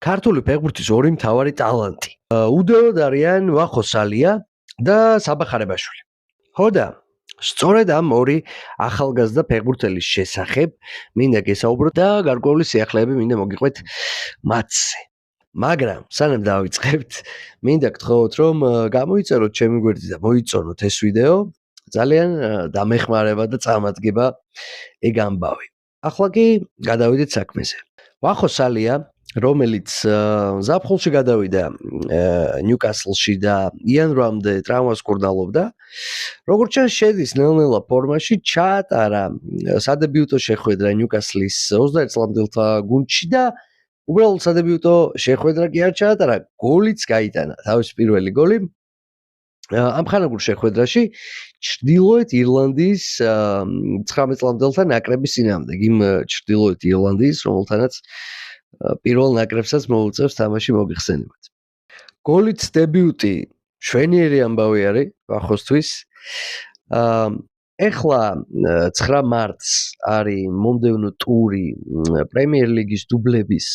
ქართული ფეხბურთის ორი მთავარი ტალანტი. უდეოდ არიან ვახო სალია და საბა ხარებაშვილი. ხო და სწორედ ამ ორი ახალგაზრდა ფეხბურთელის შესახებ მინდა გესაუბროთ და გარკვეული სიახლეები მინდა მოგიყვეთ მათზე. მაგრამ სანამ დავიწყებთ, მინდა გთხოვოთ, რომ გამოიწეროთ ჩემი გვერდზე და მოიწონოთ ეს ვიდეო. ძალიან დამეხმარება და წამადგება ეგ ამბავი. ახლა კი გადავიდეთ საქმეზე. ვახო სალია, რომელიც ზაფხულში გადავიდა ნიუკასლში და იანვრამდე ტრამვას კურნალობდა, როგორც ჩანს შედის ნელ-ნელა ფორმაში, ჩაატარა სადებიუტო შეხვედრა ნიუკასლის 21 წლამდელთა გუნდში და უბრალოდ სადებიუტო შეხვედრა კი არ ჩაატარა, გოლიც გაიტანა, თავის პირველი გოლი ამ ხანაგურ შეხვედრაში ჩრდილოეთ ირლანდიის 19 წლამდელთა ნაკრების წინააღმდეგ, იმ ჩრდილოეთ ირლანდიის, რომელთანაც პირველ ნაკრებსაც მოუწევს თამაში მოგიხსენებათ. გოლით დებიუტი შვენიერი ამბავი არის ვახოსთვის. ეხლა 9 მარტს არის მომდევნო ტური პრემიერ ლიგის დუბლების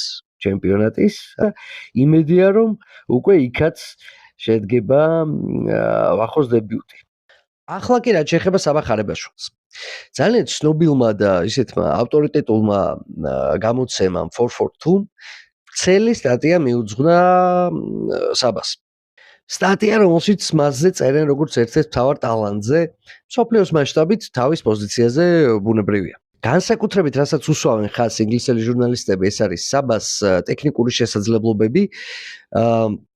ჩემპიონატის. იმედია რომ უკვე იქაც შედგება ვახოს დებიუტი. ახლა კი რაც შეეხება საბა ხარებაშვილს. ძალიან ცნობილმა და ისეთმა ავტორიტეტულმა გამოცემამ 442 ცელი სტატია მიუძღვნა საბას. სტატია, რომელშიც მასზე წერენ როგორც ერთ-ერთ მთავარ ტალანტზე, მსოფლიოს მასშტაბით თავის პოზიციაზე ბუნებრივია. განსაკუთრებით, რასაც უსვამენ ხაზს ინგლისელი ჟურნალისტები, ეს არის საბას ტექნიკური შესაძლებლობები,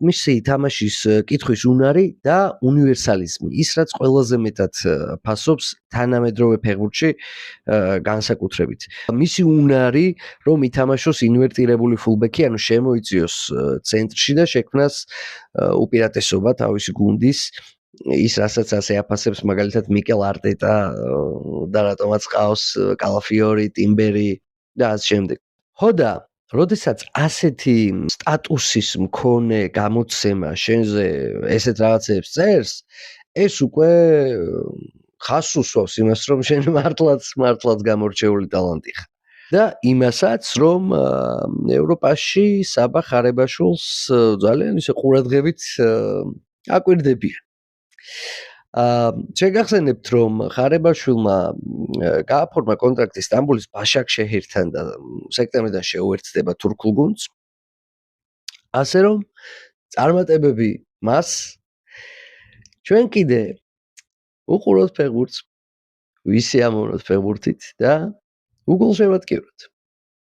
მისი თამაშის კითხვის უნარი და უნივერსალიზმი. ის რაც ყველაზე მეტად ფასობს თანამედროვე ფეხბურთში განსაკუთრებით. მისი უნარი, რომ ითამაშოს ინვერტირებული ფულბექი, ანუ შემოიწიოს ცენტრში და შექმნას უპირატესობა თავისი გუნდის, ის რასაც ასე აფასებს მაგალითად მიკელ არტეტა და რატომაც ყავს კალაფიორი, ტიმბერი და ასე შემდეგ. ხო და როდესაც ასეთი სტატუსის მქონე გამოცემა შენზე ესეთ რაღაცებს წერს, ეს უკვე ხაზს უსვავს იმას, რომ შენ მართლაც გამორჩეული ტალანტი ხარ. და იმასაც, რომ ევროპაში საბა ხარებაშვილს ძალიან ისე ყურადღებით აკვირდებიან. შეგახსენებთ, რომ ხარებაშვილმა გააფორმა კონტრაქტი სტამბოლის ბაშაქშეჰირთან და სექტემბრიდან შეუერთდება თურქულ გუნდს. ასე რომ წარმატებები მას. ჩვენ კიდე უყუროთ ფეხბურთს, ვისიამოვნოთ ფეხბურთით და უგულ შევატკივროთ.